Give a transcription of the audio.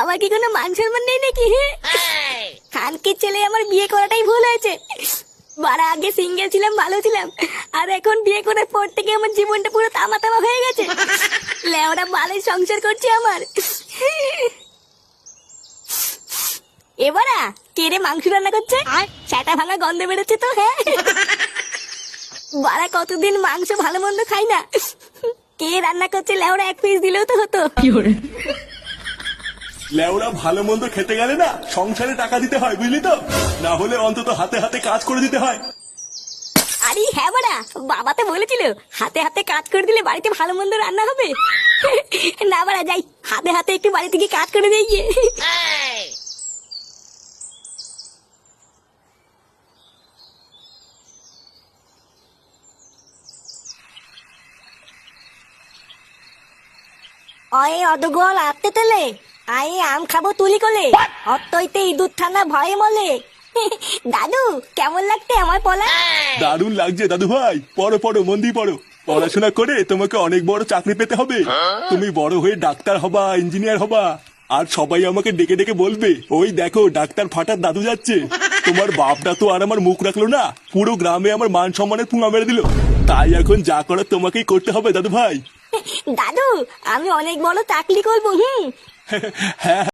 আমার কি কোনো মান সম্মান নেই নাকি? খানকির ছেলে, আমার বিয়ে করাটাই ভুল হয়েছে। বারা আগে সিঙ্গেল ছিলাম, ভালো ছিলাম, আর এখন বিয়ে করার পর থেকে আমার জীবনটা পুরো তামা তামা হয়ে গেছে। লেওরা ভালোই সংসার করছে আমার। এবারা কে রে মাংস রান্না করছে? সেটা ভাঙা গন্ধ বেরোচ্ছে তো। হ্যাঁ, বারা কতদিন মাংস ভালো মন্দ খাই না। কে রান্না করছে লেওরা? এক পিস দিলেও তো হতো। লেওরা ভালো মন্দ খেতে গেলে না সংসারে টাকা দিতে হয়, বুঝলি তো? না হলে অন্তত হাতে হাতে কাজ করে দিতে হয়। আরে হ্যাঁ বাড়া, বাবা তো বলেছিল হাতে হাতে কাজ করে দিলে বাড়িতে ভালো মন্দ রান্না হবে। না বাড়া, যাই হাতে হাতে একটু বাড়িতে গিয়ে কাজ করে দিয়ে গিয়ে। অয়ে অদগল আত্তে তেলে আয়ে আম খাবো তুলি কোলে, অত্তইতে ইঁদুর থানা ভয়ে মলে। দাদু কেমন লাগতে আমার পলা? দারুণ লাগছে দাদু ভাই। পড়ো পড়ো, মন দিয়ে পড়ো। পড়াশোনা করে তোমাকে অনেক বড় চাকরি পেতে হবে। তুমি বড় হয়ে ডাক্তার হবা, ইঞ্জিনিয়ার হবা, আর সবাই আমাকে ডেকে ডেকে বলবে, ওই দেখো ডাক্তার ফাটার দাদু যাচ্ছে। তোমার বাপটা তো আর আমার মুখ রাখলো না, পুরো গ্রামে আমার মান সম্মানের পুঙা মেরে দিল। তাই এখন যা করার তোমাকেই করতে হবে দাদু ভাই। দাদু আমি অনেক বড় চাকরি করবো। হ্যাঁ।